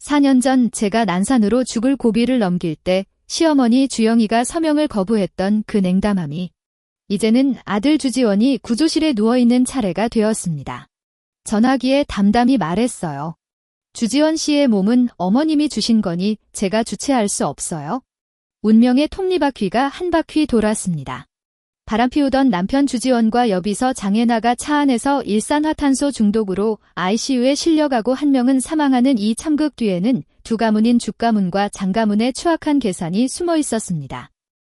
4년 전 제가 난산으로 죽을 고비를 넘길 때 시어머니 주영이가 서명을 거부했던 그 냉담함이 이제는 아들 주지원이 구조실에 누워있는 차례가 되었습니다. 전화기에 담담히 말했어요. 주지원 씨의 몸은 어머님이 주신 거니 제가 주체할 수 없어요. 운명의 톱니바퀴가 한 바퀴 돌았습니다. 바람피우던 남편 주지원과 여비서 장애나가 차 안에서 일산화탄소 중독으로 ICU에 실려가고 한 명은 사망하는 이 참극 뒤에는 두 가문인 주가문과 장가문의 추악한 계산이 숨어 있었습니다.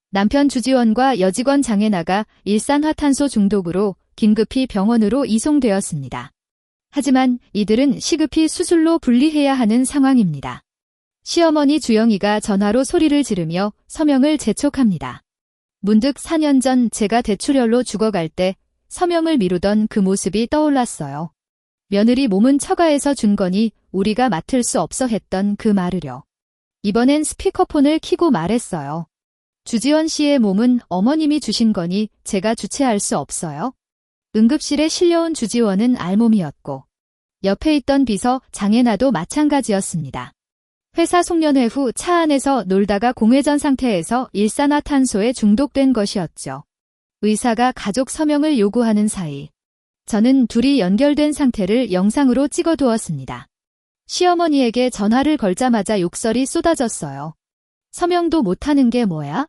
남편 주지원과 여직원 장애나가 일산화탄소 중독으로 긴급히 병원으로 이송되었습니다. 하지만 이들은 시급히 수술로 분리해야 하는 상황입니다. 시어머니 주영이가 전화로 소리를 지르며 서명을 재촉합니다. 문득 4년 전 제가 대출혈로 죽어갈 때 서명을 미루던 그 모습이 떠올랐어요. 며느리 몸은 처가에서 준 거니 우리가 맡을 수 없어 했던 그 말을요. 이번엔 스피커폰을 켜고 말했어요. 주지원 씨의 몸은 어머님이 주신 거니 제가 주체할 수 없어요. 응급실에 실려온 주지원은 알몸이었고 옆에 있던 비서 장애나도 마찬가지였습니다. 회사 송년회 후 차 안에서 놀다가 공회전 상태에서 일산화탄소에 중독된 것이었죠. 의사가 가족 서명을 요구하는 사이 저는 둘이 연결된 상태를 영상으로 찍어두었습니다. 시어머니에게 전화를 걸자마자 욕설이 쏟아졌어요. 서명도 못하는 게 뭐야?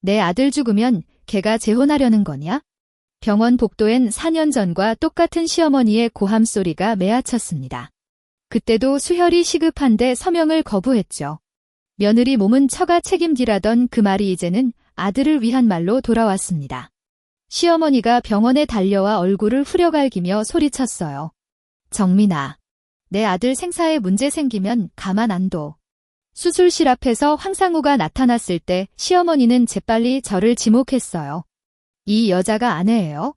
내 아들 죽으면 걔가 재혼하려는 거냐? 병원 복도엔 4년 전과 똑같은 시어머니의 고함 소리가 매아쳤습니다. 그때도 수혈이 시급한데 서명을 거부했죠. 며느리 몸은 처가 책임지라던 그 말이 이제는 아들을 위한 말로 돌아왔습니다. 시어머니가 병원에 달려와 얼굴을 후려갈기며 소리쳤어요. 정민아, 내 아들 생사에 문제 생기면 가만 안 둬. 수술실 앞에서 황상우가 나타났을 때 시어머니는 재빨리 저를 지목했어요. 이 여자가 아내예요?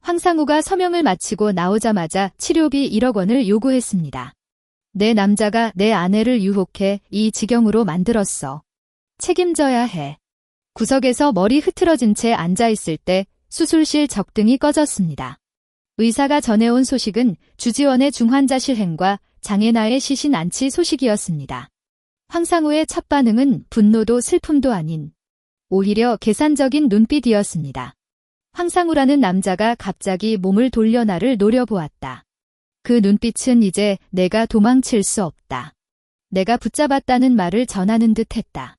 황상우가 서명을 마치고 나오자마자 치료비 1억 원을 요구했습니다. 내 남자가 내 아내를 유혹해 이 지경으로 만들었어. 책임져야 해. 구석에서 머리 흐트러진 채 앉아있을 때 수술실 적등이 꺼졌습니다. 의사가 전해온 소식은 주지원의 중환자 실행과 장애나의 시신 안치 소식이었습니다. 황상우의 첫 반응은 분노도 슬픔도 아닌 오히려 계산적인 눈빛이었습니다. 황상우라는 남자가 갑자기 몸을 돌려 나를 노려보았다. 그 눈빛은 이제 내가 도망칠 수 없다. 내가 붙잡았다는 말을 전하는 듯 했다.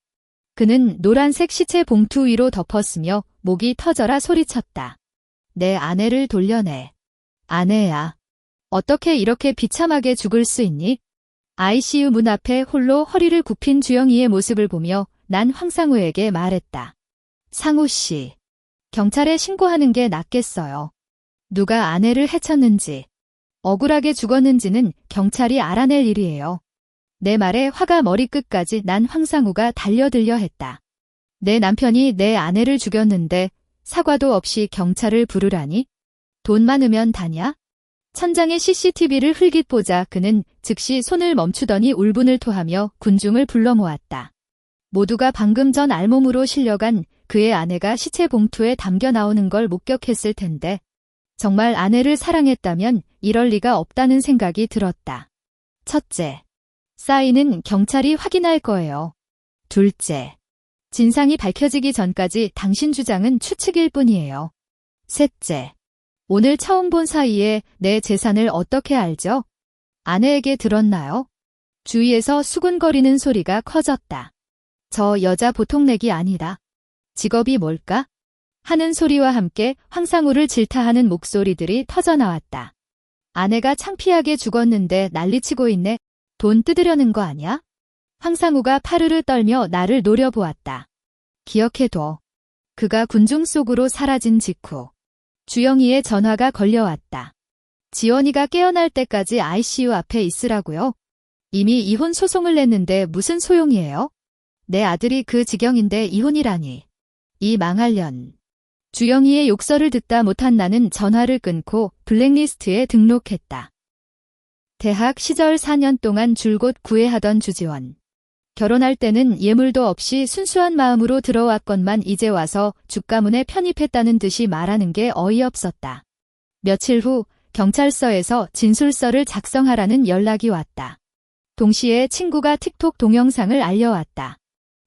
그는 노란색 시체 봉투 위로 덮었으며 목이 터져라 소리쳤다. 내 아내를 돌려내. 아내야. 어떻게 이렇게 비참하게 죽을 수 있니? ICU 문 앞에 홀로 허리를 굽힌 주영이의 모습을 보며 난 황상우에게 말했다. 상우 씨. 경찰에 신고하는 게 낫겠어요. 누가 아내를 해쳤는지, 억울하게 죽었는지는 경찰이 알아낼 일이에요. 내 말에 화가 머리끝까지 난 황상우가 달려들려 했다. 내 남편이 내 아내를 죽였는데 사과도 없이 경찰을 부르라니? 돈 많으면 다냐? 천장에 CCTV를 흘깃 보자 그는 즉시 손을 멈추더니 울분을 토하며 군중을 불러 모았다. 모두가 방금 전 알몸으로 실려간 그의 아내가 시체 봉투에 담겨 나오는 걸 목격했을 텐데 정말 아내를 사랑했다면 이럴 리가 없다는 생각이 들었다. 첫째, 사인은 경찰이 확인할 거예요. 둘째, 진상이 밝혀지기 전까지 당신 주장은 추측일 뿐이에요. 셋째, 오늘 처음 본 사이에 내 재산을 어떻게 알죠? 아내에게 들었나요? 주위에서 수군거리는 소리가 커졌다. 저 여자 보통 넥이 아니다. 직업이 뭘까? 하는 소리와 함께 황상우를 질타하는 목소리들이 터져나왔다. 아내가 창피하게 죽었는데 난리치고 있네. 돈 뜯으려는 거 아니야? 황상우가 파르르 떨며 나를 노려보았다. 기억해둬. 그가 군중 속으로 사라진 직후 주영이의 전화가 걸려왔다. 지원이가 깨어날 때까지 ICU 앞에 있으라고요? 이미 이혼 소송을 냈는데 무슨 소용이에요? 내 아들이 그 지경인데 이혼이라니. 이 망할 년. 주영이의 욕설을 듣다 못한 나는 전화를 끊고 블랙리스트에 등록했다. 대학 시절 4년 동안 줄곧 구애하던 주지원. 결혼할 때는 예물도 없이 순수한 마음으로 들어왔건만 이제 와서 주가문에 편입했다는 듯이 말하는 게 어이없었다. 며칠 후 경찰서에서 진술서를 작성하라는 연락이 왔다. 동시에 친구가 틱톡 동영상을 알려왔다.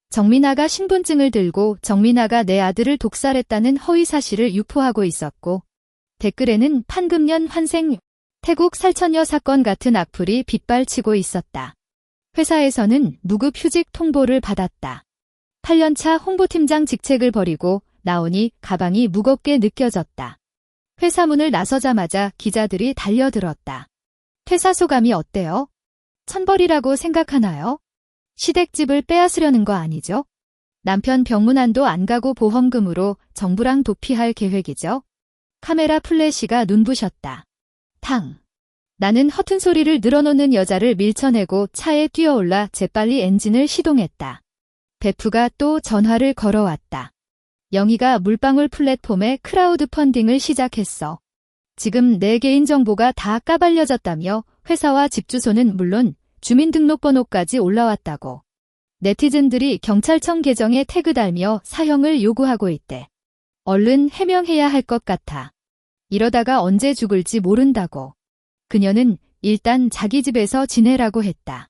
정민아가 신분증을 들고 정민아가 내 아들을 독살했다는 허위 사실을 유포하고 있었고, 댓글에는 판금년 환생, 태국 살처녀 사건 같은 악플이 빗발치고 있었다. 회사에서는 무급 휴직 통보를 받았다. 8년차 홍보팀장 직책을 버리고 나오니 가방이 무겁게 느껴졌다. 회사 문을 나서자마자 기자들이 달려들었다. 퇴사 소감이 어때요? 천벌이라고 생각하나요? 시댁집을 빼앗으려는 거 아니죠? 남편 병문안도 안 가고 보험금으로 정부랑 도피할 계획이죠? 카메라 플래시가 눈부셨다. 탕. 나는 허튼 소리를 늘어놓는 여자를 밀쳐내고 차에 뛰어올라 재빨리 엔진을 시동했다. 베프가 또 전화를 걸어왔다. 영희가 물방울 플랫폼에 크라우드 펀딩을 시작했어. 지금 내 개인정보가 다 까발려졌다며 회사와 집 주소는 물론 주민등록번호까지 올라왔다고. 네티즌들이 경찰청 계정에 태그 달며 사형을 요구하고 있대. 얼른 해명해야 할 것 같아. 이러다가 언제 죽을지 모른다고. 그녀는 일단 자기 집에서 지내라고 했다.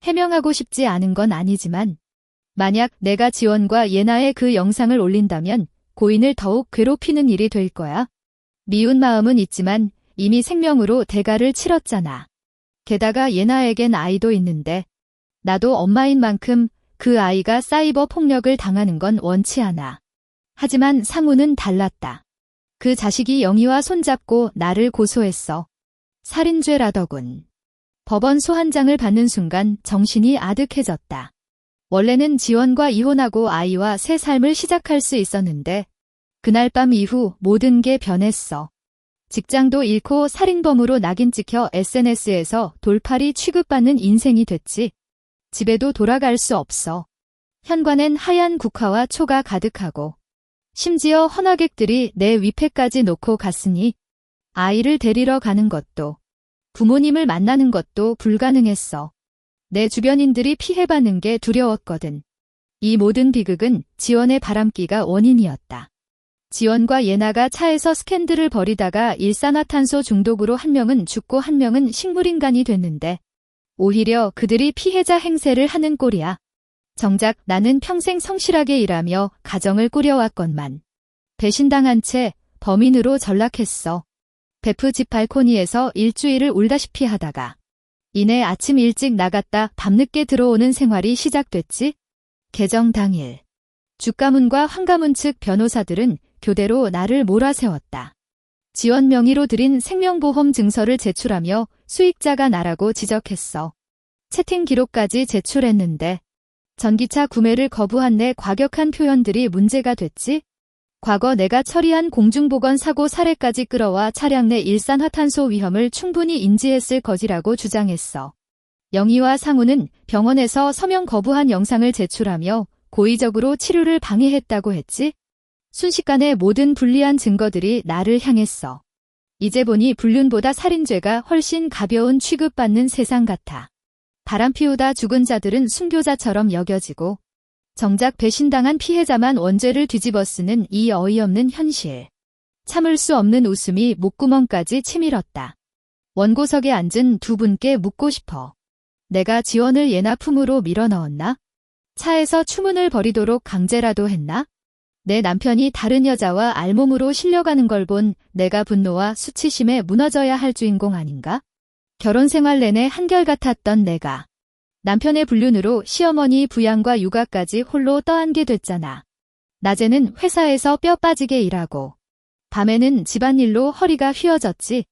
해명하고 싶지 않은 건 아니지만 만약 내가 지원과 예나의 그 영상을 올린다면 고인을 더욱 괴롭히는 일이 될 거야. 미운 마음은 있지만 이미 생명으로 대가를 치렀잖아. 게다가 예나에겐 아이도 있는데 나도 엄마인 만큼 그 아이가 사이버 폭력을 당하는 건 원치 않아. 하지만 상우는 달랐다. 그 자식이 영희와 손잡고 나를 고소했어. 살인죄라더군. 법원 소환장을 받는 순간 정신이 아득해졌다. 원래는 지원과 이혼하고 아이와 새 삶을 시작할 수 있었는데 그날 밤 이후 모든 게 변했어. 직장도 잃고 살인범으로 낙인 찍혀 SNS에서 돌팔이 취급받는 인생이 됐지. 집에도 돌아갈 수 없어. 현관엔 하얀 국화와 초가 가득하고 심지어 헌화객들이 내 위패까지 놓고 갔으니 아이를 데리러 가는 것도 부모님을 만나는 것도 불가능했어. 내 주변인들이 피해받는 게 두려웠거든. 이 모든 비극은 지원의 바람기가 원인이었다. 지원과 예나가 차에서 스캔들을 벌이다가 일산화탄소 중독으로 한 명은 죽고 한 명은 식물인간이 됐는데 오히려 그들이 피해자 행세를 하는 꼴이야. 정작 나는 평생 성실하게 일하며 가정을 꾸려왔건만 배신당한 채 범인으로 전락했어. 베프 집 발코니에서 일주일을 울다시피 하다가 이내 아침 일찍 나갔다 밤늦게 들어오는 생활이 시작됐지. 개정 당일 주가문과 황가문 측 변호사들은 교대로 나를 몰아세웠다. 지원 명의로 드린 생명보험 증서를 제출하며 수익자가 나라고 지적했어. 채팅 기록까지 제출했는데 전기차 구매를 거부한 내 과격한 표현들이 문제가 됐지. 과거 내가 처리한 공중보건 사고 사례까지 끌어와 차량 내 일산화탄소 위험을 충분히 인지했을 것이라고 주장했어. 영희와 상우는 병원에서 서명 거부한 영상을 제출하며 고의적으로 치료를 방해했다고 했지. 순식간에 모든 불리한 증거들이 나를 향했어. 이제 보니 불륜보다 살인죄가 훨씬 가벼운 취급받는 세상 같아. 바람피우다 죽은 자들은 순교자처럼 여겨지고 정작 배신당한 피해자만 원죄를 뒤집어 쓰는 이 어이없는 현실. 참을 수 없는 웃음이 목구멍까지 치밀었다. 원고석에 앉은 두 분께 묻고 싶어. 내가 지원을 예나 품으로 밀어넣었나? 차에서 추문을 벌이도록 강제라도 했나? 내 남편이 다른 여자와 알몸으로 실려가는 걸 본 내가 분노와 수치심에 무너져야 할 주인공 아닌가? 결혼 생활 내내 한결같았던 내가. 남편의 불륜으로 시어머니 부양과 육아까지 홀로 떠안게 됐잖아. 낮에는 회사에서 뼈 빠지게 일하고 밤에는 집안일로 허리가 휘어졌지.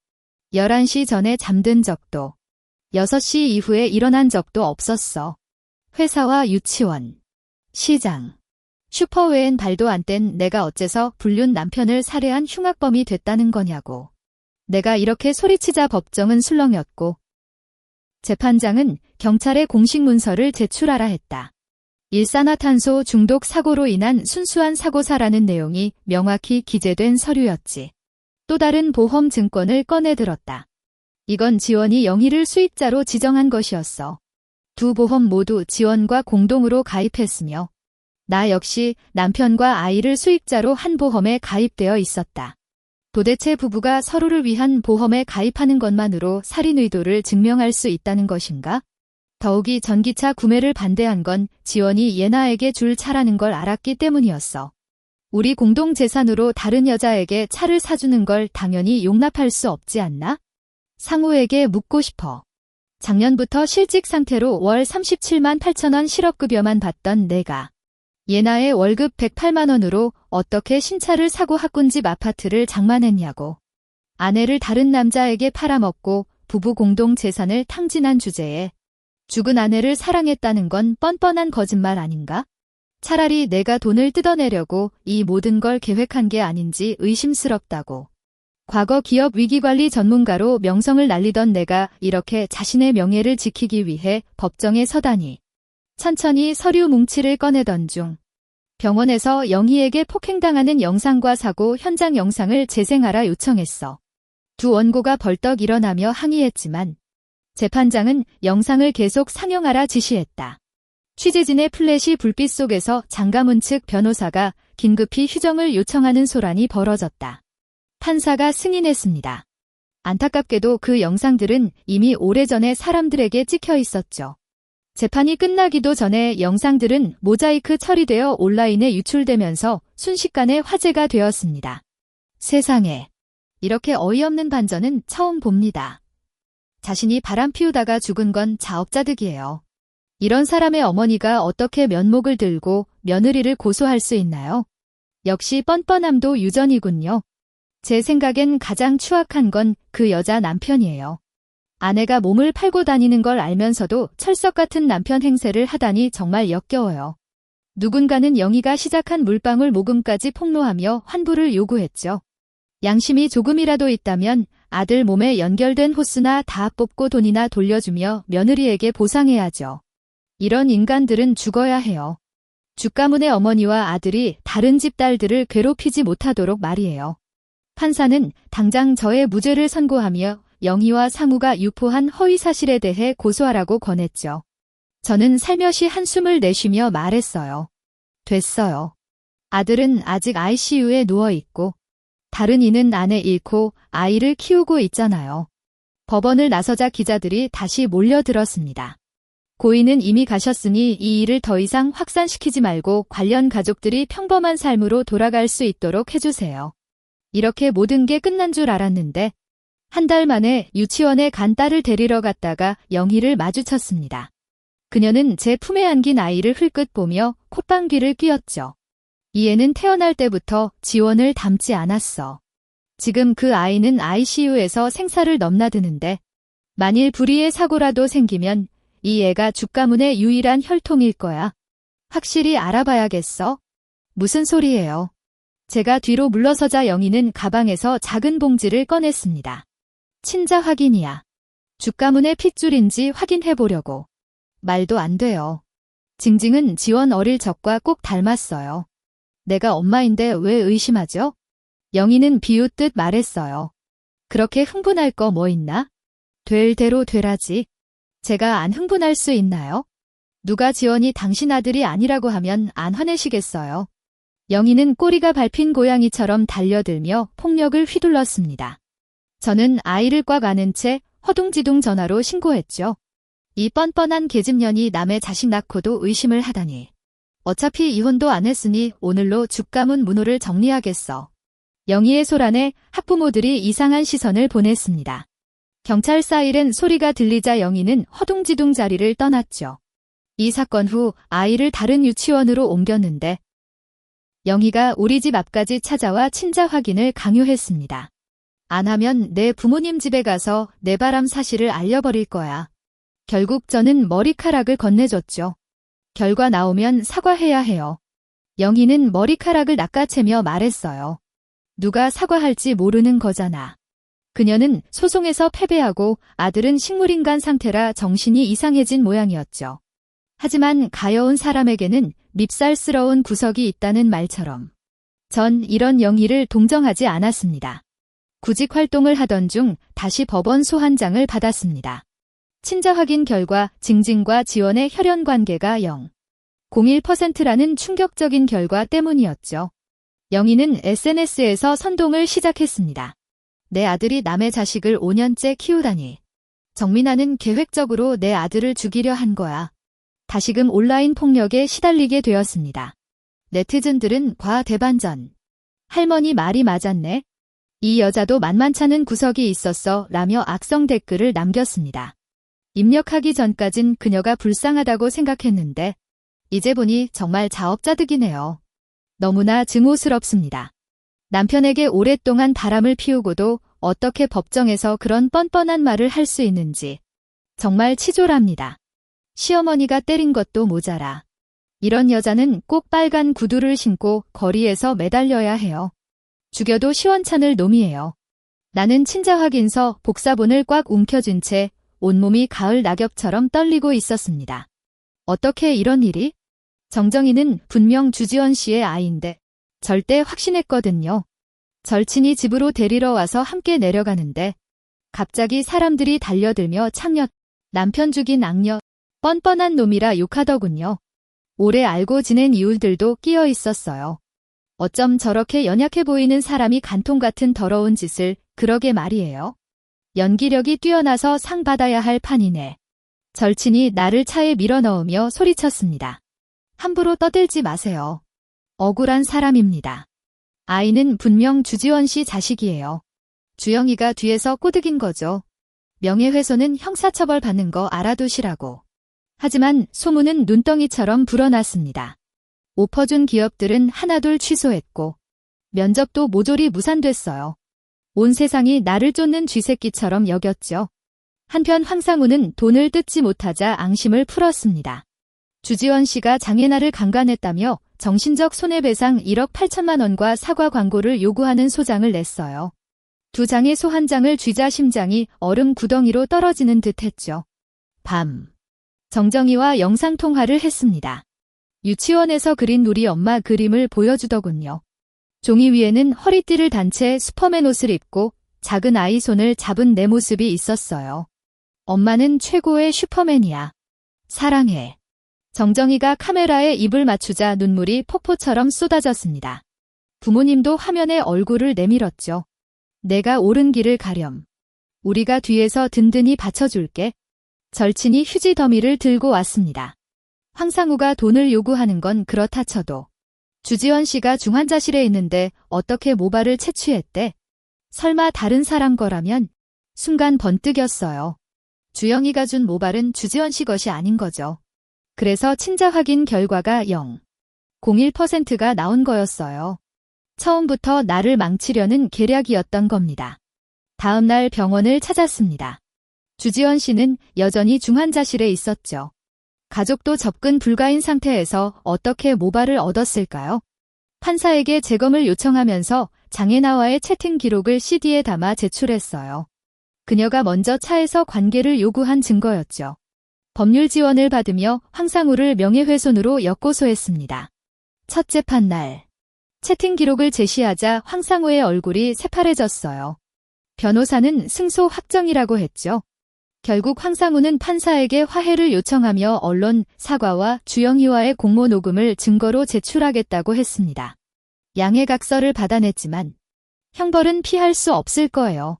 11시 전에 잠든 적도 6시 이후에 일어난 적도 없었어. 회사와 유치원, 시장, 슈퍼 외엔 발도 안 뗀 내가 어째서 불륜 남편을 살해한 흉악범이 됐다는 거냐고. 내가 이렇게 소리치자 법정은 술렁였고 재판장은 경찰에 공식 문서를 제출하라 했다. 일산화탄소 중독 사고로 인한 순수한 사고사라는 내용이 명확히 기재된 서류였지. 또 다른 보험 증권을 꺼내들었다. 이건 지원이 영희를 수익자로 지정한 것이었어. 두 보험 모두 지원과 공동으로 가입했으며 나 역시 남편과 아이를 수익자로 한 보험에 가입되어 있었다. 도대체 부부가 서로를 위한 보험에 가입하는 것만으로 살인 의도를 증명할 수 있다는 것인가? 더욱이 전기차 구매를 반대한 건 지원이 예나에게 줄 차라는 걸 알았기 때문이었어. 우리 공동 재산으로 다른 여자에게 차를 사주는 걸 당연히 용납할 수 없지 않나? 상우에게 묻고 싶어. 작년부터 실직 상태로 월 37만 8천 원 실업급여만 받던 내가 예나의 월급 108만 원으로 어떻게 신차를 사고 학군집 아파트를 장만했냐고. 아내를 다른 남자에게 팔아먹고 부부 공동 재산을 탕진한 주제에 죽은 아내를 사랑했다는 건 뻔뻔한 거짓말 아닌가? 차라리 내가 돈을 뜯어내려고 이 모든 걸 계획한 게 아닌지 의심스럽다고. 과거 기업 위기관리 전문가로 명성을 날리던 내가 이렇게 자신의 명예를 지키기 위해 법정에 서다니. 천천히 서류 뭉치를 꺼내던 중 병원에서 영희에게 폭행당하는 영상과 사고 현장 영상을 재생하라 요청했어. 두 원고가 벌떡 일어나며 항의했지만 재판장은 영상을 계속 상영하라 지시했다. 취재진의 플래시 불빛 속에서 장가문 측 변호사가 긴급히 휴정을 요청하는 소란이 벌어졌다. 판사가 승인했습니다. 안타깝게도 그 영상들은 이미 오래전에 사람들에게 찍혀 있었죠. 재판이 끝나기도 전에 영상들은 모자이크 처리되어 온라인에 유출되면서 순식간에 화제가 되었습니다. 세상에, 이렇게 어이없는 반전은 처음 봅니다. 자신이 바람 피우다가 죽은 건 자업자득이에요. 이런 사람의 어머니가 어떻게 면목을 들고 며느리를 고소할 수 있나요? 역시 뻔뻔함도 유전이군요. 제 생각엔 가장 추악한 건 그 여자 남편이에요. 아내가 몸을 팔고 다니는 걸 알면서도 철석 같은 남편 행세를 하다니 정말 역겨워요. 누군가는 영희가 시작한 물방울 모금까지 폭로하며 환불을 요구했죠. 양심이 조금이라도 있다면 아들 몸에 연결된 호스나 다 뽑고 돈이나 돌려주며 며느리에게 보상해야죠. 이런 인간들은 죽어야 해요. 죽가문의 어머니와 아들이 다른 집 딸들을 괴롭히지 못하도록 말이에요. 판사는 당장 저의 무죄를 선고하며 영희와 상우가 유포한 허위 사실에 대해 고소하라고 권했죠. 저는 살며시 한숨을 내쉬며 말했어요. 됐어요. 아들은 아직 ICU에 누워있고 다른 이는 아내 잃고 아이를 키우고 있잖아요. 법원을 나서자 기자들이 다시 몰려들었습니다. 고인은 이미 가셨으니 이 일을 더 이상 확산시키지 말고 관련 가족들이 평범한 삶으로 돌아갈 수 있도록 해주세요. 이렇게 모든 게 끝난 줄 알았는데 한 달 만에 유치원에 간 딸을 데리러 갔다가 영희를 마주쳤습니다. 그녀는 제 품에 안긴 아이를 흘끗 보며 콧방귀를 뀌었죠. 이 애는 태어날 때부터 지원을 담지 않았어. 지금 그 아이는 ICU에서 생사를 넘나드는데 만일 불의의 사고라도 생기면 이 애가 죽가문의 유일한 혈통일 거야. 확실히 알아봐야겠어. 무슨 소리예요? 제가 뒤로 물러서자 영희는 가방에서 작은 봉지를 꺼냈습니다. 친자 확인이야. 죽가문의 핏줄인지 확인해보려고. 말도 안 돼요. 징징은 지원 어릴 적과 꼭 닮았어요. 내가 엄마인데 왜 의심하죠? 영희는 비웃듯 말했어요. 그렇게 흥분할 거 뭐 있나? 될 대로 되라지. 제가 안 흥분할 수 있나요? 누가 지원이 당신 아들이 아니라고 하면 안 화내시겠어요? 영희는 꼬리가 밟힌 고양이처럼 달려들며 폭력을 휘둘렀습니다. 저는 아이를 꽉 안은 채 허둥지둥 전화로 신고했죠. 이 뻔뻔한 계집년이 남의 자식 낳고도 의심을 하다니. 어차피 이혼도 안 했으니 오늘로 죽가문 문호를 정리하겠어. 영희의 소란에 학부모들이 이상한 시선을 보냈습니다. 경찰 사이렌 소리가 들리자 영희는 허둥지둥 자리를 떠났죠. 이 사건 후 아이를 다른 유치원으로 옮겼는데 영희가 우리 집 앞까지 찾아와 친자 확인을 강요했습니다. 안 하면 내 부모님 집에 가서 내 바람 사실을 알려버릴 거야. 결국 저는 머리카락을 건네줬죠. 결과 나오면 사과해야 해요. 영희는 머리카락을 낚아채며 말했어요. 누가 사과할지 모르는 거잖아. 그녀는 소송에서 패배하고 아들은 식물인간 상태라 정신이 이상해진 모양이었죠. 하지만 가여운 사람에게는 밉살스러운 구석이 있다는 말처럼 전 이런 영희를 동정하지 않았습니다. 구직 활동을 하던 중 다시 법원 소환장을 받았습니다. 친자 확인 결과 징징과 지원의 혈연 관계가 0.01%라는 충격적인 결과 때문이었죠. 영희는 SNS에서 선동을 시작했습니다. 내 아들이 남의 자식을 5년째 키우다니. 정민아는 계획적으로 내 아들을 죽이려 한 거야. 다시금 온라인 폭력에 시달리게 되었습니다. 네티즌들은 과대반전. 할머니 말이 맞았네. 이 여자도 만만찮은 구석이 있었어 라며 악성 댓글을 남겼습니다. 입력하기 전까진 그녀가 불쌍하다고 생각했는데 이제 보니 정말 자업자득이네요. 너무나 증오스럽습니다. 남편에게 오랫동안 바람을 피우고도 어떻게 법정에서 그런 뻔뻔한 말을 할 수 있는지 정말 치졸합니다. 시어머니가 때린 것도 모자라. 이런 여자는 꼭 빨간 구두를 신고 거리에서 매달려야 해요. 죽여도 시원찮을 놈이에요. 나는 친자 확인서 복사본을 꽉 움켜쥔 채 온몸이 가을 낙엽처럼 떨리고 있었습니다. 어떻게 이런 일이? 정정이는 분명 주지원 씨의 아이인데 절대 확신했거든요. 절친이 집으로 데리러 와서 함께 내려가는데 갑자기 사람들이 달려들며 창녀, 남편 죽인 악녀, 뻔뻔한 놈이라 욕하더군요. 오래 알고 지낸 이웃들도 끼어 있었어요. 어쩜 저렇게 연약해 보이는 사람이 간통 같은 더러운 짓을 그러게 말이에요. 연기력이 뛰어나서 상 받아야 할 판이네. 절친이 나를 차에 밀어넣으며 소리쳤습니다. 함부로 떠들지 마세요. 억울한 사람입니다. 아이는 분명 주지원 씨 자식이에요. 주영이가 뒤에서 꼬드긴 거죠. 명예훼손은 형사처벌 받는 거 알아두시라고. 하지만 소문은 눈덩이처럼 불어났습니다. 오퍼준 기업들은 하나둘 취소했고 면접도 모조리 무산됐어요. 온 세상이 나를 쫓는 쥐새끼처럼 여겼죠. 한편 황상우는 돈을 뜯지 못하자 앙심을 풀었습니다. 주지원 씨가 장애나를 강간했다며 정신적 손해배상 1억 8천만 원과 사과 광고를 요구하는 소장을 냈어요. 두 장의 소 한 장을 쥐자 심장이 얼음 구덩이로 떨어지는 듯 했죠. 밤. 정정이와 영상통화를 했습니다. 유치원에서 그린 우리 엄마 그림을 보여주더군요. 종이 위에는 허리띠를 단 채 슈퍼맨 옷을 입고 작은 아이 손을 잡은 내 모습이 있었어요. 엄마는 최고의 슈퍼맨이야. 사랑해. 정정이가 카메라에 입을 맞추자 눈물이 폭포처럼 쏟아졌습니다. 부모님도 화면에 얼굴을 내밀었죠. 내가 옳은 길을 가렴. 우리가 뒤에서 든든히 받쳐줄게. 절친이 휴지 더미를 들고 왔습니다. 황상우가 돈을 요구하는 건 그렇다 쳐도 주지원 씨가 중환자실에 있는데 어떻게 모발을 채취했대? 설마 다른 사람 거라면? 순간 번뜩였어요. 주영이가 준 모발은 주지원 씨 것이 아닌 거죠. 그래서 친자 확인 결과가 0.01%가 나온 거였어요. 처음부터 나를 망치려는 계략이었던 겁니다. 다음 날 병원을 찾았습니다. 주지원 씨는 여전히 중환자실에 있었죠. 가족도 접근 불가인 상태에서 어떻게 모발을 얻었을까요? 판사에게 재검을 요청하면서 장애나와의 채팅 기록을 CD에 담아 제출했어요. 그녀가 먼저 차에서 관계를 요구한 증거였죠. 법률 지원을 받으며 황상우를 명예훼손으로 역고소했습니다. 첫 재판 날. 채팅 기록을 제시하자 황상우의 얼굴이 새파래졌어요. 변호사는 승소 확정이라고 했죠. 결국 황상우는 판사에게 화해를 요청하며 언론 사과와 주영이와의 공모 녹음을 증거로 제출하겠다고 했습니다. 양해각서를 받아냈지만 형벌은 피할 수 없을 거예요.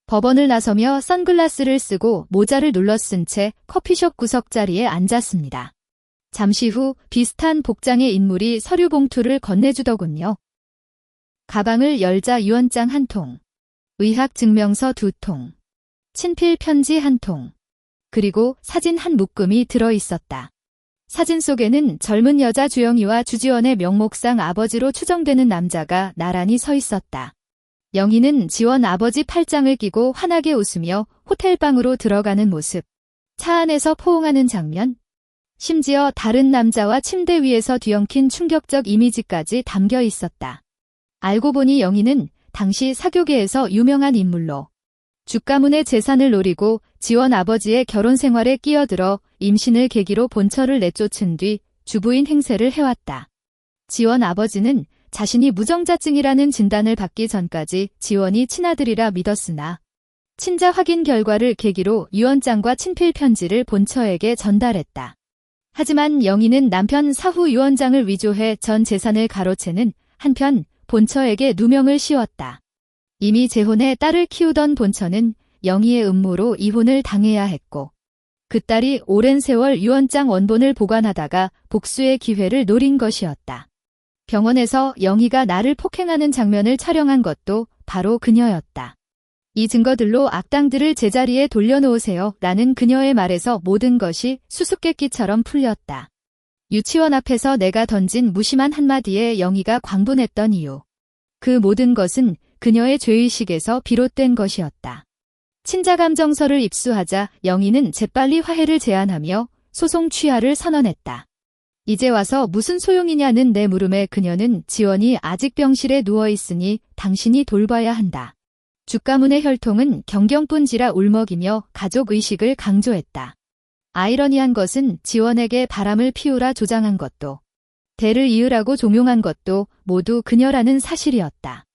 법원을 나서며 선글라스를 쓰고 모자를 눌러 쓴 채 커피숍 구석자리에 앉았습니다. 잠시 후 비슷한 복장의 인물이 서류 봉투를 건네주더군요. 가방을 열자 유언장 1통, 의학증명서 2통, 친필 편지 1통, 그리고 사진 한 묶음이 들어있었다. 사진 속에는 젊은 여자 주영이와 주지원의 명목상 아버지로 추정되는 남자가 나란히 서 있었다. 영희는 지원 아버지 팔짱을 끼고 환하게 웃으며 호텔방으로 들어가는 모습, 차 안에서 포옹하는 장면, 심지어 다른 남자와 침대 위에서 뒤엉킨 충격적 이미지까지 담겨 있었다. 알고 보니 영희는 당시 사교계에서 유명한 인물로 주가문의 재산을 노리고 지원 아버지의 결혼 생활에 끼어들어 임신을 계기로 본처를 내쫓은 뒤 주부인 행세를 해왔다. 지원 아버지는 자신이 무정자증이라는 진단을 받기 전까지 지원이 친아들이라 믿었으나 친자 확인 결과를 계기로 유언장과 친필 편지를 본처에게 전달했다. 하지만 영희는 남편 사후 유언장을 위조해 전 재산을 가로채는 한편 본처에게 누명을 씌웠다. 이미 재혼해 딸을 키우던 본처는 영희의 음모로 이혼을 당해야 했고, 그 딸이 오랜 세월 유언장 원본을 보관하다가 복수의 기회를 노린 것이었다. 병원에서 영희가 나를 폭행하는 장면을 촬영한 것도 바로 그녀였다. 이 증거들로 악당들을 제자리에 돌려놓으세요 라는 그녀의 말에서 모든 것이 수수께끼처럼 풀렸다. 유치원 앞에서 내가 던진 무심한 한마디에 영희가 광분했던 이유. 그 모든 것은 그녀의 죄의식에서 비롯된 것이었다. 친자감정서를 입수하자 영희는 재빨리 화해를 제안하며 소송 취하를 선언했다. 이제 와서 무슨 소용이냐는 내 물음에 그녀는 지원이 아직 병실에 누워있으니 당신이 돌봐야 한다. 주가문의 혈통은 경경뿐지라 울먹이며 가족의식을 강조했다. 아이러니한 것은 지원에게 바람을 피우라 조장한 것도, 대를 이으라고 종용한 것도 모두 그녀라는 사실이었다.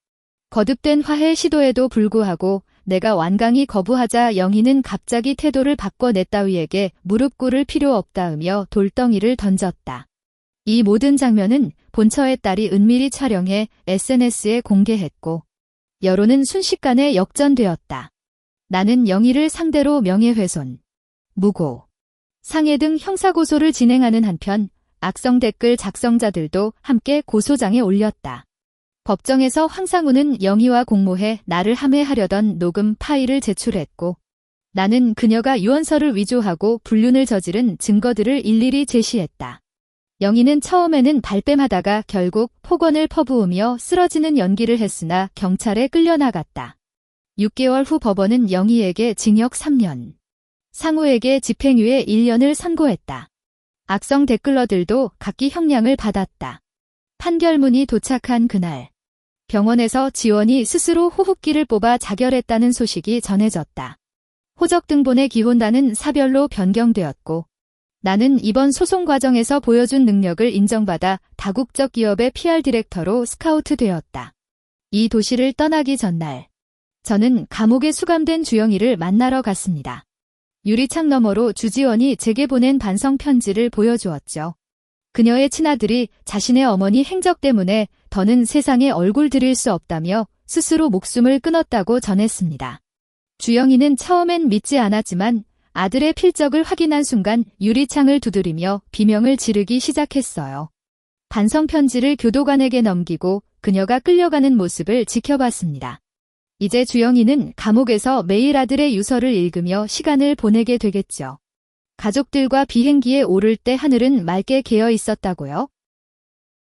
거듭된 화해 시도에도 불구하고 내가 완강히 거부하자 영희는 갑자기 태도를 바꿔 내 따위에게 무릎 꿇을 필요 없다으며 돌덩이를 던졌다. 이 모든 장면은 본처의 딸이 은밀히 촬영해 SNS에 공개했고, 여론은 순식간에 역전되었다. 나는 영희를 상대로 명예훼손, 무고, 상해 등 형사고소를 진행하는 한편 악성 댓글 작성자들도 함께 고소장에 올렸다. 법정에서 황상우는 영희와 공모해 나를 함해하려던 녹음 파일을 제출했고, 나는 그녀가 유언서를 위조하고 불륜을 저지른 증거들을 일일이 제시했다. 영희는 처음에는 발뺌하다가 결국 폭언을 퍼부으며 쓰러지는 연기를 했으나 경찰에 끌려나갔다. 6개월 후 법원은 영희에게 징역 3년, 상우에게 집행유예 1년을 선고했다. 악성 댓글러들도 각기 형량을 받았다. 판결문이 도착한 그날, 병원에서 지원이 스스로 호흡기를 뽑아 자결했다는 소식이 전해졌다. 호적 등본의 기혼단은 사별로 변경되었고, 나는 이번 소송 과정에서 보여준 능력을 인정받아 다국적 기업의 PR 디렉터로 스카우트 되었다. 이 도시를 떠나기 전날, 저는 감옥에 수감된 주영희를 만나러 갔습니다. 유리창 너머로 주지원이 제게 보낸 반성 편지를 보여주었죠. 그녀의 친아들이 자신의 어머니 행적 때문에 더는 세상에 얼굴 들일 수 없다며 스스로 목숨을 끊었다고 전했습니다. 주영희는 처음엔 믿지 않았지만 아들의 필적을 확인한 순간 유리창을 두드리며 비명을 지르기 시작했어요. 반성 편지를 교도관에게 넘기고 그녀가 끌려가는 모습을 지켜봤습니다. 이제 주영희는 감옥에서 매일 아들의 유서를 읽으며 시간을 보내게 되겠죠. 가족들과 비행기에 오를 때 하늘은 맑게 개어 있었다고요?